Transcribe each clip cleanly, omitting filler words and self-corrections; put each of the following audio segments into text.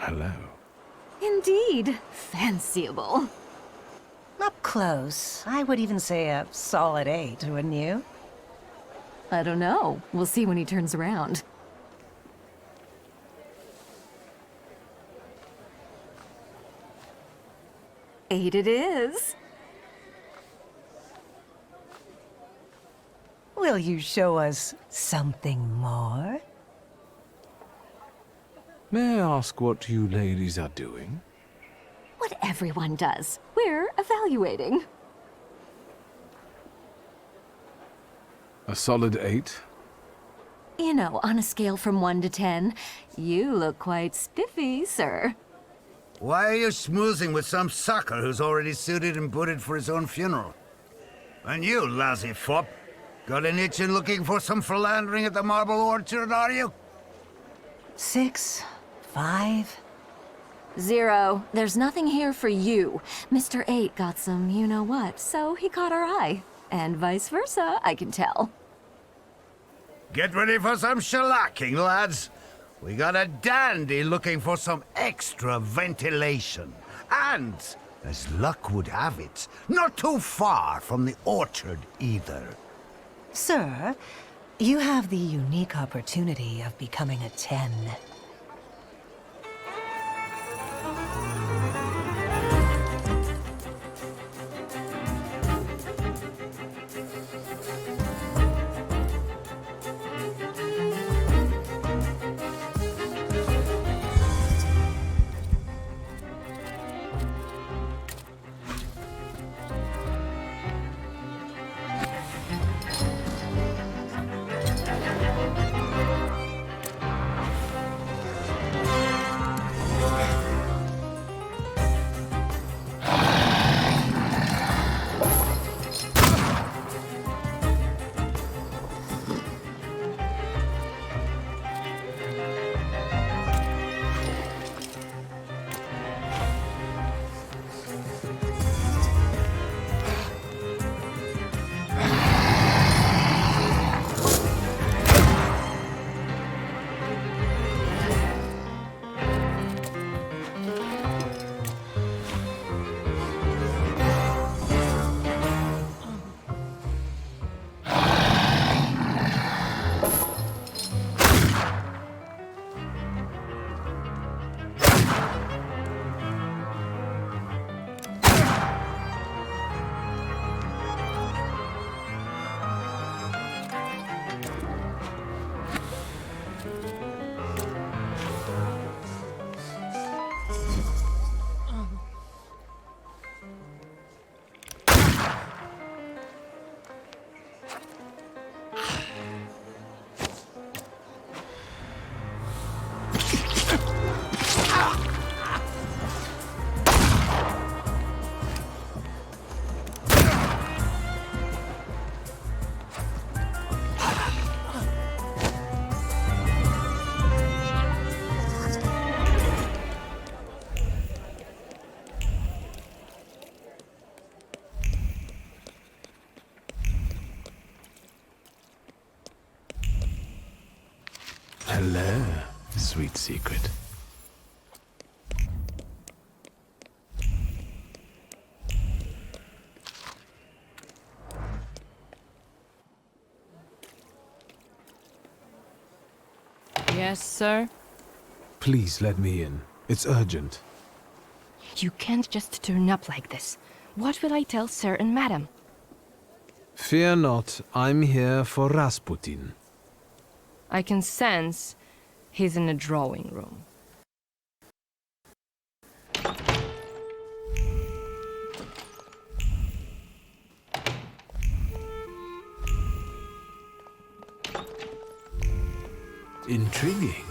hello. Indeed, fanciable. Up close, I would even say a solid 8, wouldn't you? I don't know. We'll see when he turns around. Eight it is. Will you show us something more? May I ask what you ladies are doing? What everyone does. We're evaluating. A solid 8? You know, on a scale from 1 to 10, you look quite spiffy, sir. Why are you schmoozing with some sucker who's already suited and booted for his own funeral? And you, lousy fop, got an itchin' looking for some philandering at the Marble Orchard, are you? 6, 5. 0. There's nothing here for you. Mr. 8 got some you-know-what, so he caught our eye. And vice versa, I can tell. Get ready for some shellacking, lads. We got a dandy looking for some extra ventilation. And, as luck would have it, not too far from the orchard either. Sir, you have the unique opportunity of becoming a 10. Hello, sweet secret. Yes, sir? Please let me in. It's urgent. You can't just turn up like this. What will I tell sir and madam? Fear not, I'm here for Rasputin. I can sense he's in the drawing room. Intriguing.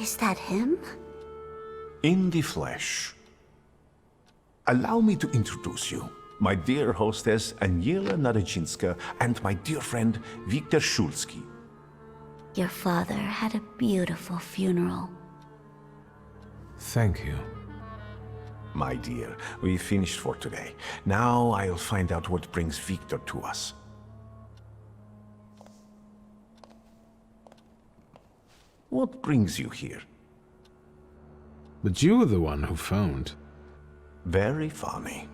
Is that him? In the flesh. Allow me to introduce you. My dear hostess Aniela Nadejinska and my dear friend Viktor Shulsky. Your father had a beautiful funeral. Thank you. My dear, we finished for today. Now I'll find out what brings Viktor to us. What brings you here? But you were the one who phoned. Very funny.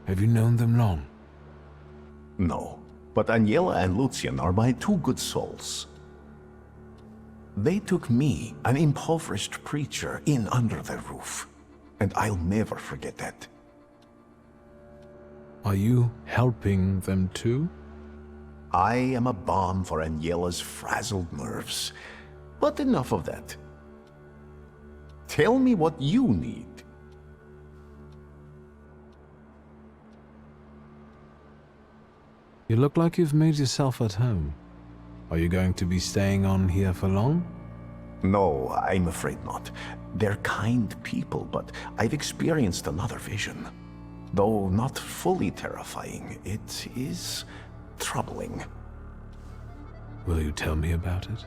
Have you known them long? No, but Aniela and Lucian are my two good souls. They took me, an impoverished preacher, in under their roof. And I'll never forget that. Are you helping them too? I am a balm for Aniela's frazzled nerves. But enough of that. Tell me what you need. You look like you've made yourself at home. Are you going to be staying on here for long? No, I'm afraid not. They're kind people, but I've experienced another vision. Though not fully terrifying, it is troubling. Will you tell me about it?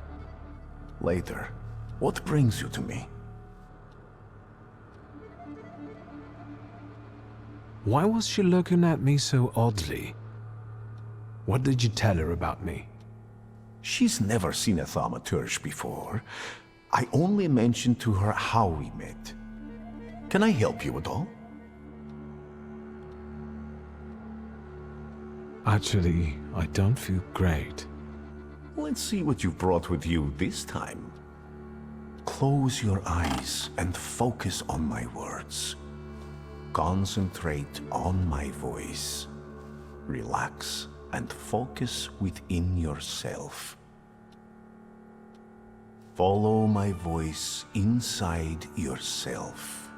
Later. What brings you to me? Why was she looking at me so oddly? What did you tell her about me? She's never seen a Thaumaturge before. I only mentioned to her how we met. Can I help you at all? Actually, I don't feel great. Let's see what you brought with you this time. Close your eyes and focus on my words. Concentrate on my voice. Relax and focus within yourself. Follow my voice inside yourself.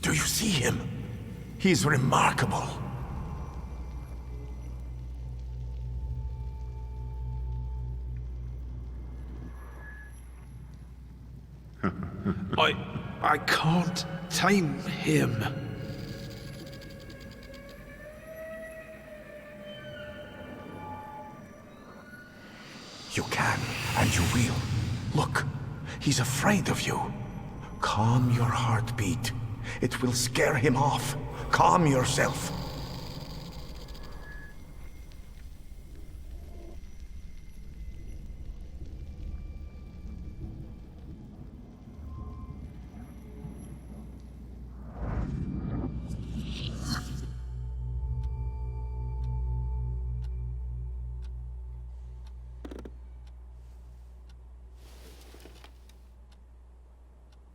Do you see him? He's remarkable. I can't tame him. You can, and you will. Look, he's afraid of you. Calm your heartbeat. It will scare him off. Calm yourself.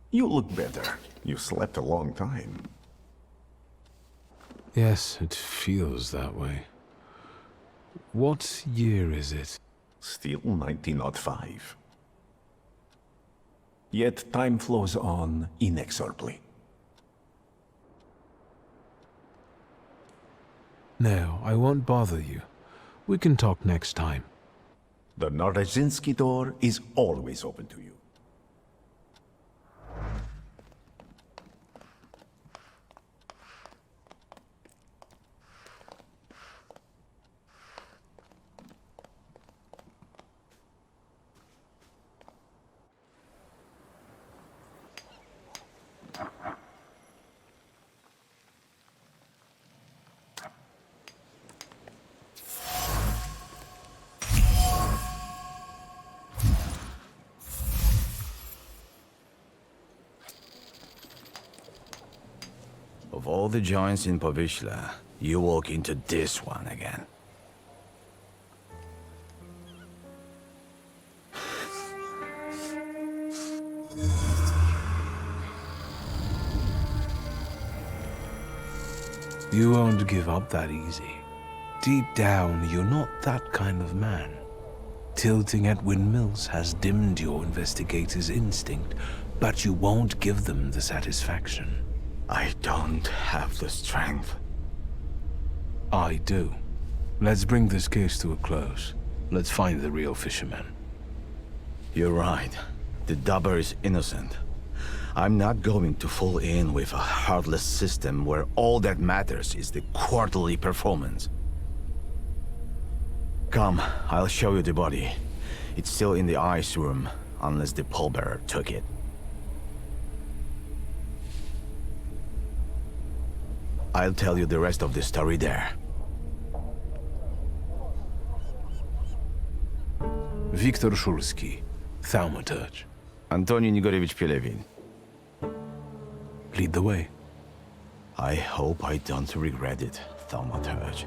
You look better. You slept a long time. Yes, it feels that way. What year is it? Still 1905. Yet time flows on inexorably. No, I won't bother you. We can talk next time. The Nadejinski door is always open to you. Of all the joints in Povishla, you walk into this one again. You won't give up that easy. Deep down, you're not that kind of man. Tilting at windmills has dimmed your investigator's instinct, but you won't give them the satisfaction. I don't have the strength. I do. Let's bring this case to a close. Let's find the real fisherman. You're right. The dubber is innocent. I'm not going to fall in with a heartless system where all that matters is the quarterly performance. Come, I'll show you the body. It's still in the ice room, unless the pallbearer took it. I'll tell you the rest of the story there. Wiktor Szulski, Thaumaturge. Antoni Nigorevich Pielewin. Lead the way. I hope I don't regret it, Thaumaturge.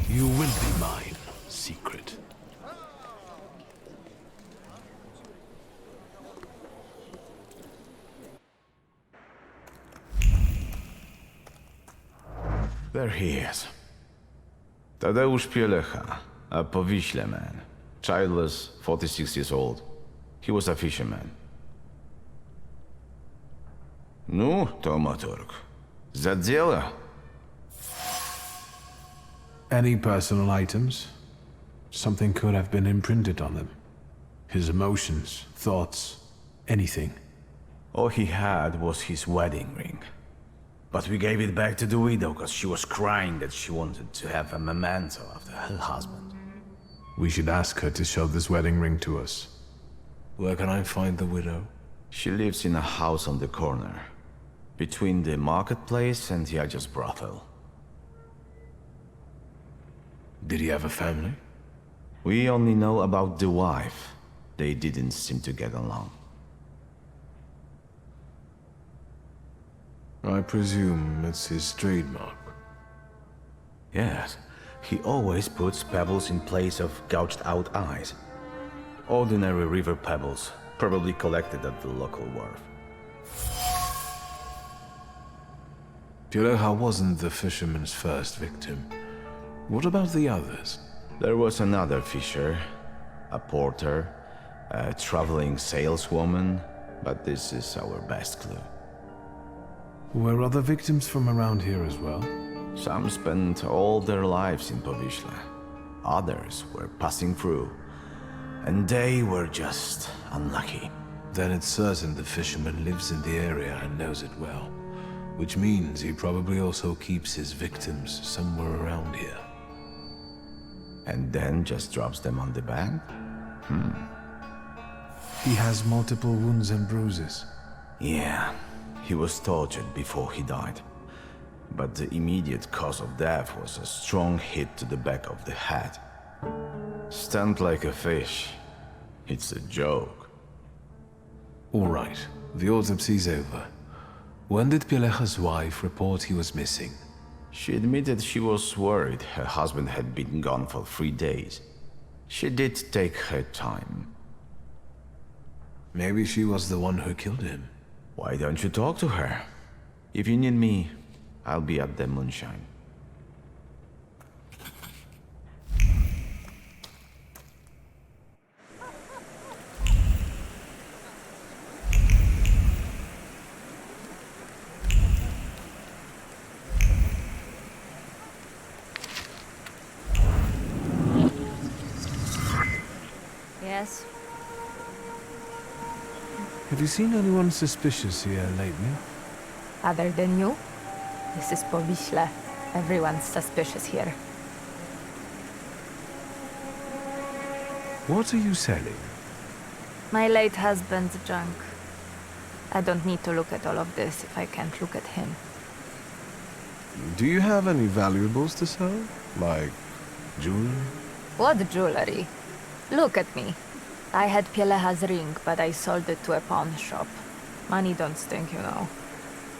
You will be mine, secret. There he is. Tadeusz Pielecha, a Powiśle man. Childless, 46 years old. He was a fisherman. Ну, Thaumaturge. За дело. Any personal items? Something could have been imprinted on them. His emotions, thoughts, anything. All he had was his wedding ring. But we gave it back to the widow because she was crying that she wanted to have a memento after her husband. We should ask her to show this wedding ring to us. Where can I find the widow? She lives in a house on the corner, between the marketplace and Yaja's brothel. Did he have a family? We only know about the wife. They didn't seem to get along. I presume it's his trademark. Yes, he always puts pebbles in place of gouged out eyes. Ordinary river pebbles, probably collected at the local wharf. Pielecha wasn't the fisherman's first victim. What about the others? There was another fisher, a porter, a traveling saleswoman, but this is our best clue. Were other victims from around here as well? Some spent all their lives in Powiśle. Others were passing through, and they were just unlucky. Then it's certain the fisherman lives in the area and knows it well. Which means he probably also keeps his victims somewhere around here. And then just drops them on the bank? He has multiple wounds and bruises. Yeah, he was tortured before he died. But the immediate cause of death was a strong hit to the back of the head. Stunned like a fish. It's a joke. All right, the autopsy's over. When did Pielecha's wife report he was missing? She admitted she was worried her husband had been gone for 3 days. She did take her time. Maybe she was the one who killed him. Why don't you talk to her? If you need me, I'll be at the moonshine. Yes? Have you seen anyone suspicious here lately? Other than you? This is Powiśle. Everyone's suspicious here. What are you selling? My late husband's junk. I don't need to look at all of this if I can't look at him. Do you have any valuables to sell? Like jewelry? What jewelry? Look at me. I had Pieleha's ring, but I sold it to a pawn shop. Money don't stink, you know.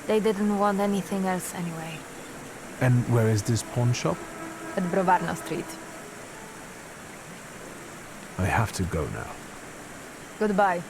They didn't want anything else anyway. And where is this pawn shop? At Browarno Street. I have to go now. Goodbye.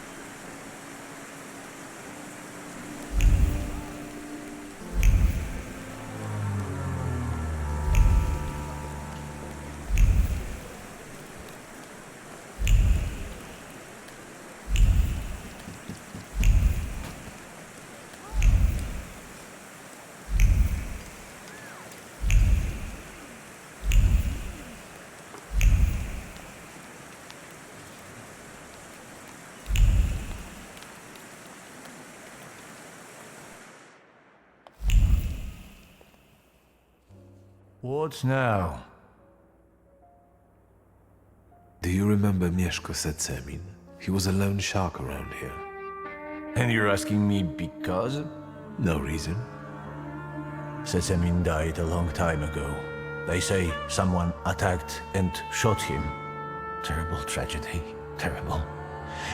What now? Do you remember Mieszko Setsemin? He was a lone shark around here. And you're asking me because? No reason. Setsemin died a long time ago. They say someone attacked and shot him. Terrible tragedy. Terrible.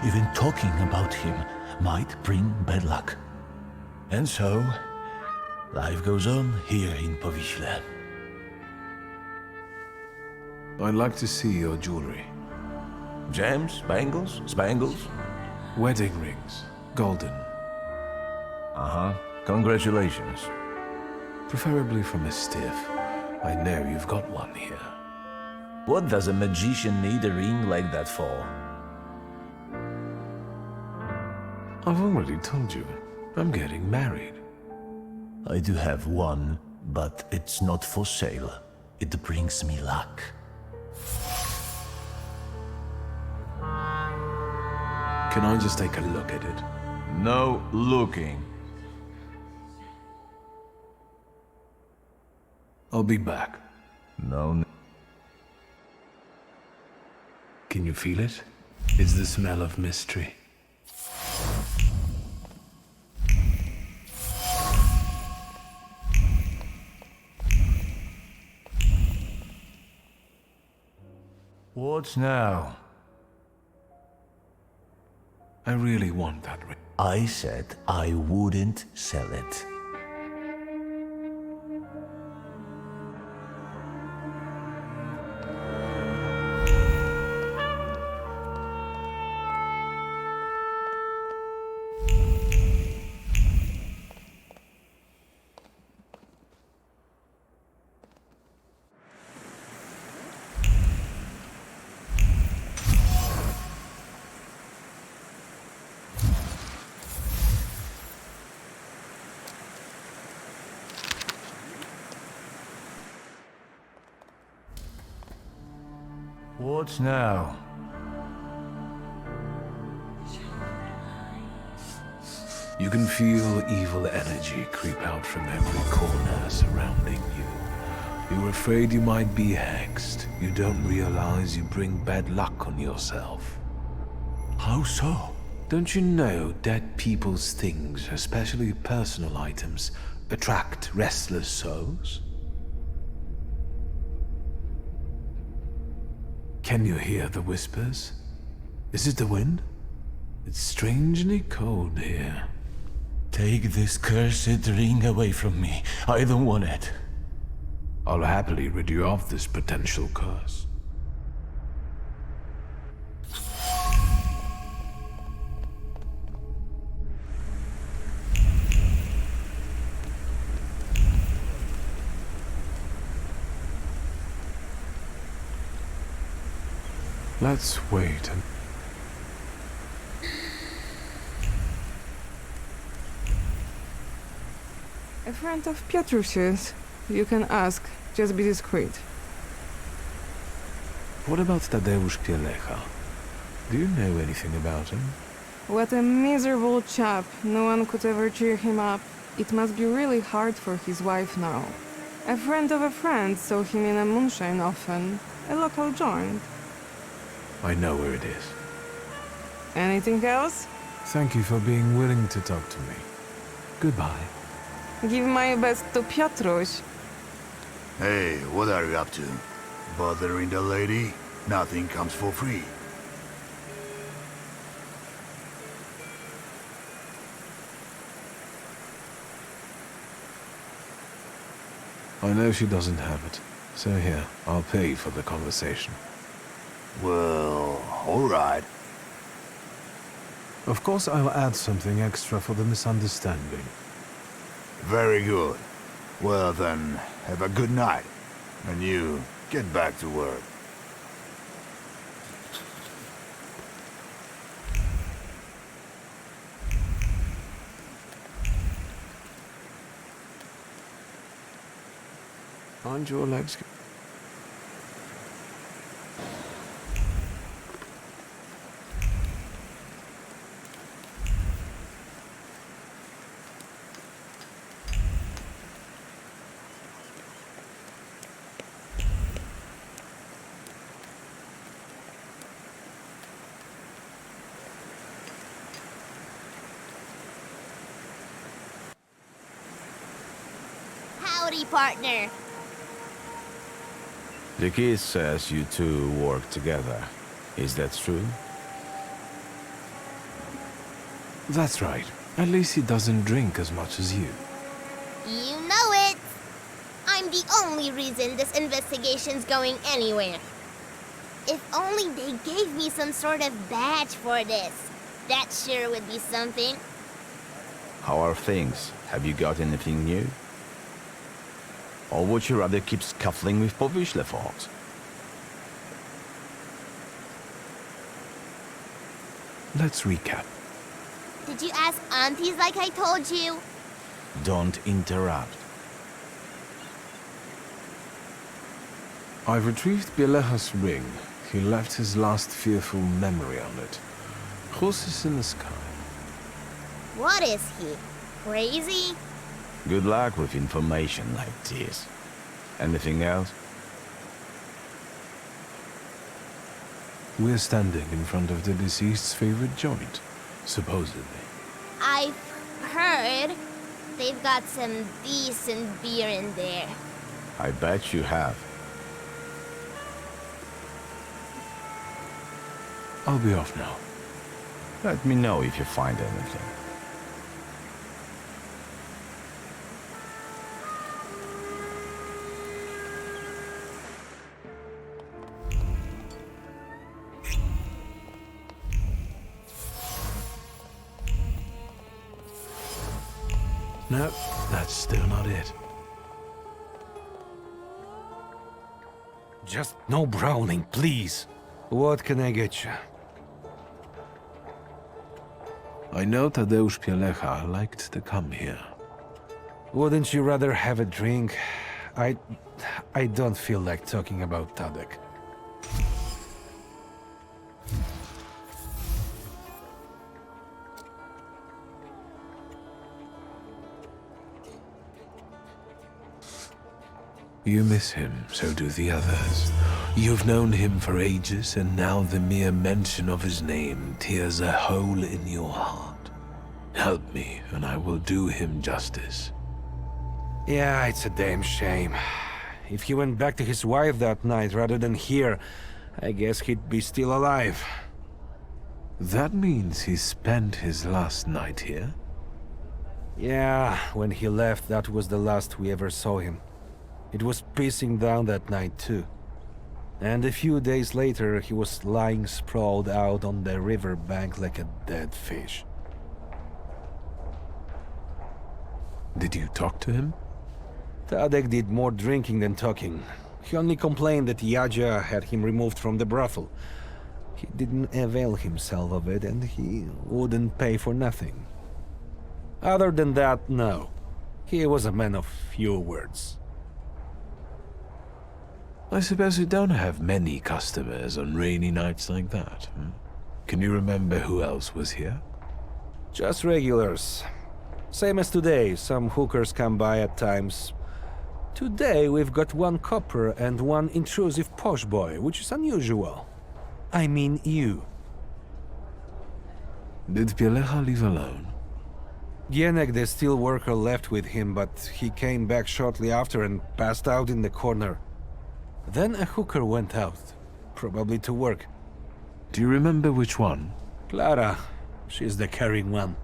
Even talking about him might bring bad luck. And so, life goes on here in Powiśle. I'd like to see your jewelry. Gems, bangles, spangles. Wedding rings. Golden. Uh-huh. Congratulations. Preferably from a stiff. I know you've got one here. What does a magician need a ring like that for? I've already told you. I'm getting married. I do have one, but it's not for sale. It brings me luck. Can I just take a look at it? No looking. I'll be back. No. Can you feel it? It's the smell of mystery. What now? I really want that ring. I said I wouldn't sell it. What now? You can feel evil energy creep out from every corner surrounding you. You're afraid you might be hexed. You don't realize you bring bad luck on yourself. How so? Don't you know dead people's things, especially personal items, attract restless souls? Can you hear the whispers? Is it the wind? It's strangely cold here. Take this cursed ring away from me. I don't want it. I'll happily rid you of this potential curse. Let's wait and... A friend of Piotrusius. You can ask. Just be discreet. What about Tadeusz Pielecha? Do you know anything about him? What a miserable chap. No one could ever cheer him up. It must be really hard for his wife now. A friend of a friend saw him in a moonshine often. A local joint. I know where it is. Anything else? Thank you for being willing to talk to me. Goodbye. Give my best to Piotruś. Hey, what are you up to? Bothering the lady? Nothing comes for free. I know she doesn't have it. So here, I'll pay for the conversation. Well, alright. Of course, I'll add something extra for the misunderstanding. Very good. Well then, have a good night. And you, get back to work. Aren't your legs... Howdy, partner. The kid says you two work together. Is that true? That's right. At least he doesn't drink as much as you. You know it. I'm the only reason this investigation's going anywhere. If only they gave me some sort of badge for this. That sure would be something. How are things? Have you got anything new? Or would you rather keep scuffling with Powyśle folks? Let's recap. Did you ask aunties like I told you? Don't interrupt. I've retrieved Bielecha's ring. He left his last fearful memory on it. Horses in the sky. What is he? Crazy? Good luck with information like this. Anything else? We're standing in front of the deceased's favorite joint, supposedly. I've heard they've got some decent beer in there. I bet you have. I'll be off now. Let me know if you find anything. No, that's still not it. Just no brawling, please. What can I get you? I know Tadeusz Pielecha liked to come here. Wouldn't you rather have a drink? I don't feel like talking about Tadek. You miss him, so do the others. You've known him for ages, and now the mere mention of his name tears a hole in your heart. Help me, and I will do him justice. Yeah, it's a damn shame. If he went back to his wife that night rather than here, I guess he'd be still alive. That means he spent his last night here? Yeah, when he left, that was the last we ever saw him. It was pissing down that night too. And a few days later, he was lying sprawled out on the river bank like a dead fish. Did you talk to him? Tadek did more drinking than talking. He only complained that Yadzia had him removed from the brothel. He didn't avail himself of it, and he wouldn't pay for nothing. Other than that, no. He was a man of few words. I suppose you don't have many customers on rainy nights like that. Can you remember who else was here? Just regulars. Same as today, some hookers come by at times. Today we've got one copper and one intrusive posh boy, which is unusual. I mean you. Did Pielecha leave alone? Gienek, the steel worker, left with him, but he came back shortly after and passed out in the corner. Then a hooker went out, probably to work. Do you remember which one? Clara. She's the caring one.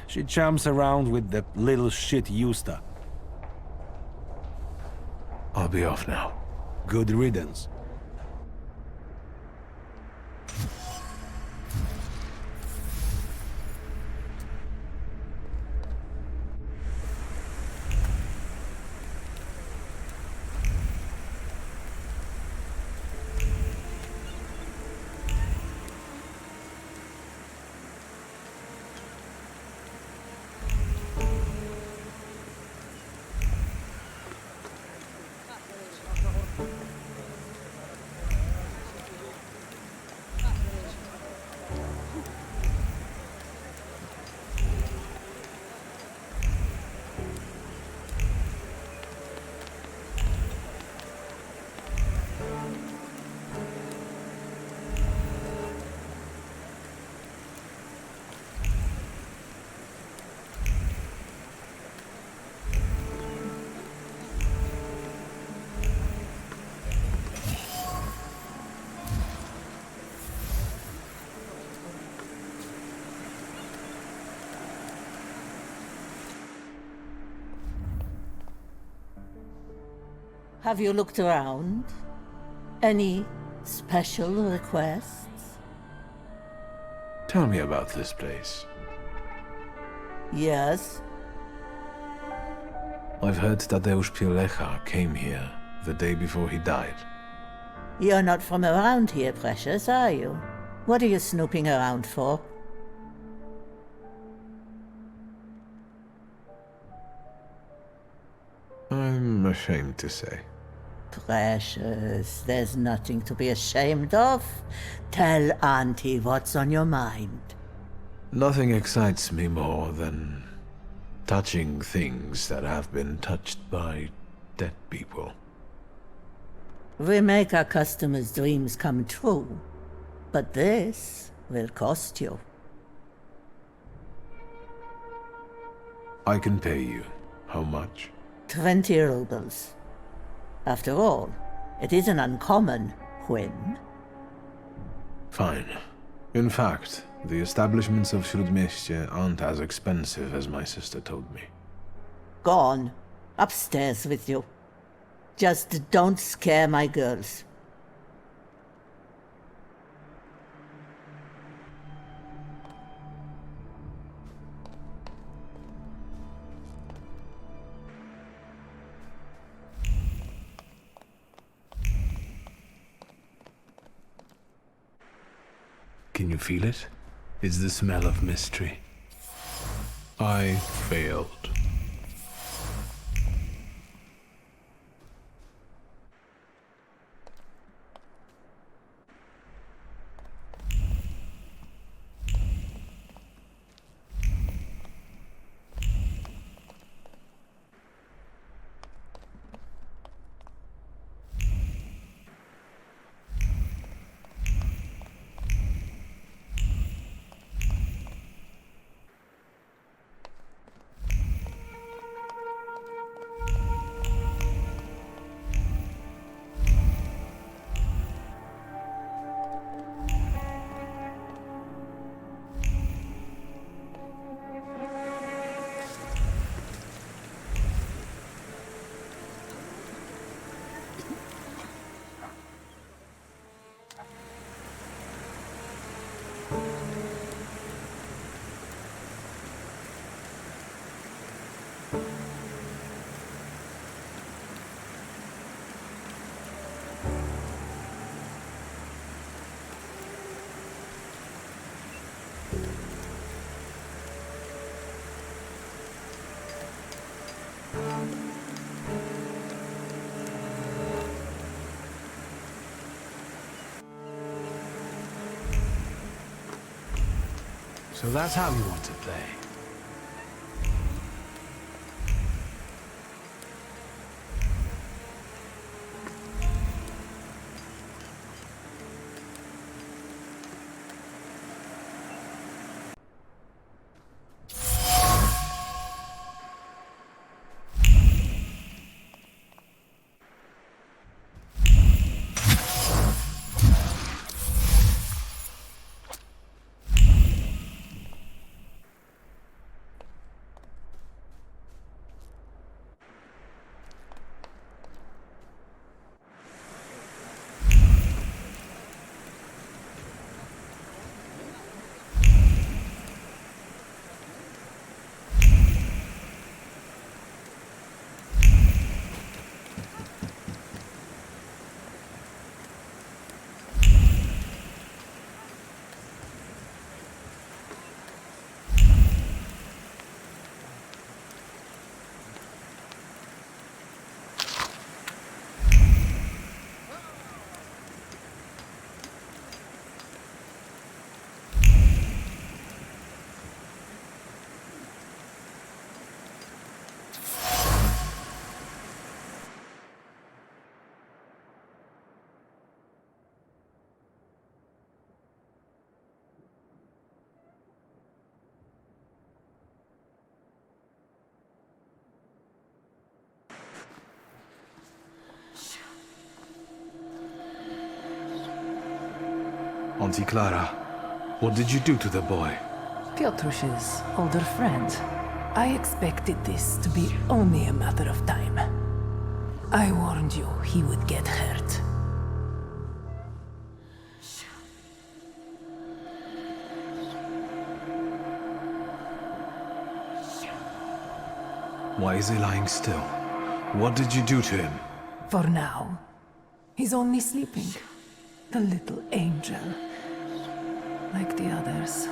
She chumps around with that little shit Yusta. I'll be off now. Good riddance. Have you looked around? Any special requests? Tell me about this place. Yes? I've heard Tadeusz Pielecha came here the day before he died. You're not from around here, Precious, are you? What are you snooping around for? I'm ashamed to say. Precious, there's nothing to be ashamed of. Tell Auntie what's on your mind. Nothing excites me more than touching things that have been touched by dead people. We make our customers' dreams come true, but this will cost you. I can pay you. How much? 20 rubles. After all, it is an uncommon whim. Fine. In fact, the establishments of Śródmieście aren't as expensive as my sister told me. Go on. Upstairs with you. Just don't scare my girls. Can you feel it? It's the smell of mystery. I failed. So that's how you want to play. Auntie Clara, what did you do to the boy? Piotrus's older friend. I expected this to be only a matter of time. I warned you he would get hurt. Why is he lying still? What did you do to him? For now, he's only sleeping. The little angel. Like the others.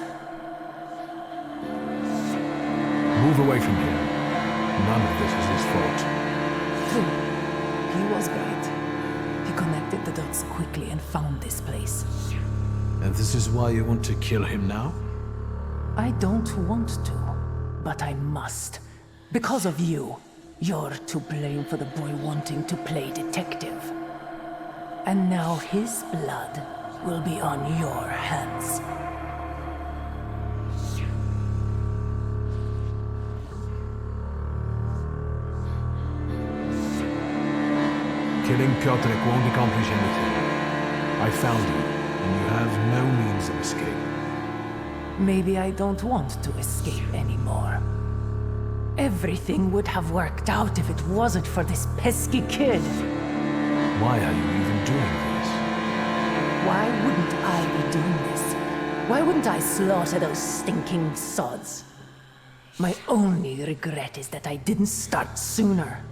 Move away from here. None of this is his fault. True. He was bright. He connected the dots quickly and found this place. And this is why you want to kill him now? I don't want to, but I must. Because of you. You're to blame for the boy wanting to play detective. And now his blood will be on your hands. Killing Piotrek won't accomplish anything. I found you, and you have no means of escape. Maybe I don't want to escape anymore. Everything would have worked out if it wasn't for this pesky kid. Why are you even doing this? Why wouldn't I be doing this? Why wouldn't I slaughter those stinking sods? My only regret is that I didn't start sooner.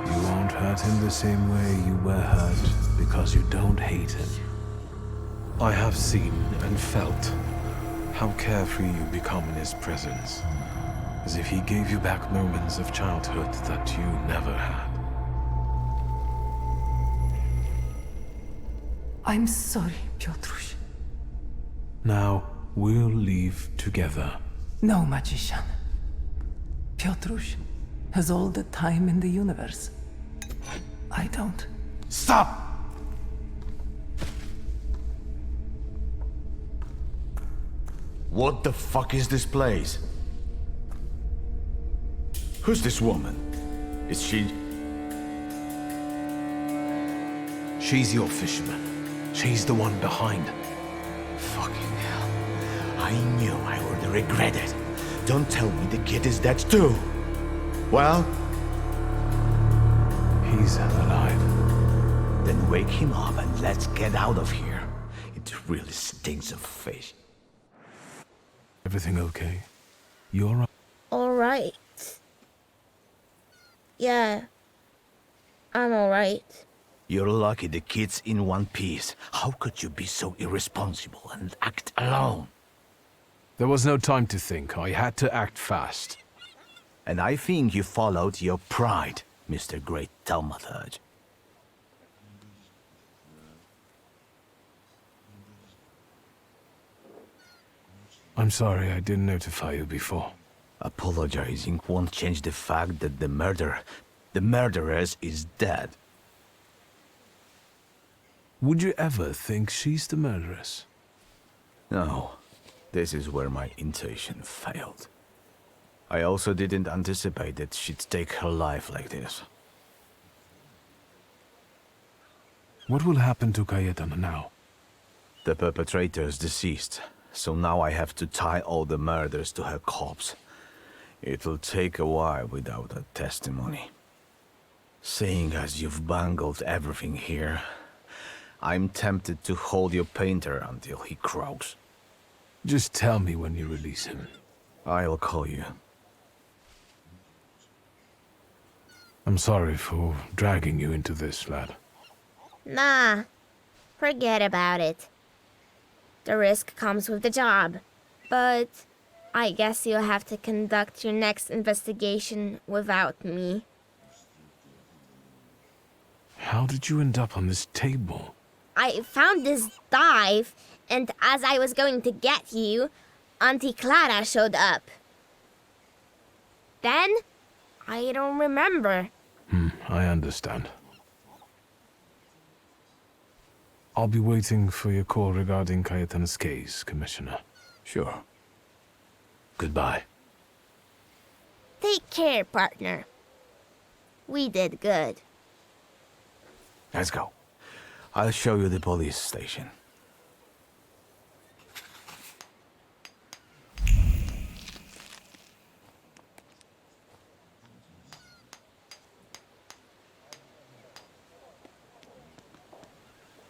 You won't hurt him the same way you were hurt because you don't hate him. I have seen and felt how carefree you become in his presence, as if he gave you back moments of childhood that you never had. I'm sorry, Piotruś. Now, we'll leave together. No, magician. Piotruś has all the time in the universe. I don't. Stop! What the fuck is this place? Who's this woman? Is she... She's your fisherman. She's the one behind. Fucking hell. I knew I would regret it. Don't tell me the kid is dead too. Well? He's alive. Then wake him up and let's get out of here. It really stinks of fish. Everything okay? You alright? Alright. Yeah. I'm alright. You're lucky the kid's in one piece. How could you be so irresponsible and act alone? There was no time to think. I had to act fast. And I think you followed your pride, Mr. Great Thaumaturge. I'm sorry I didn't notify you before. Apologizing won't change the fact that the murderess is dead. Would you ever think she's the murderess? No, this is where my intuition failed. I also didn't anticipate that she'd take her life like this. What will happen to Cayetana now? The perpetrator is deceased, so now I have to tie all the murders to her corpse. It'll take a while without a testimony. Seeing as you've bungled everything here, I'm tempted to hold your painter until he croaks. Just tell me when you release him. I'll call you. I'm sorry for dragging you into this, lad. Nah, forget about it. The risk comes with the job. But I guess you'll have to conduct your next investigation without me. How did you end up on this table? I found this dive, and as I was going to get you, Auntie Clara showed up. Then, I don't remember. I understand. I'll be waiting for your call regarding Cayetana's case, Commissioner. Sure. Goodbye. Take care, partner. We did good. Let's go. I'll show you the police station.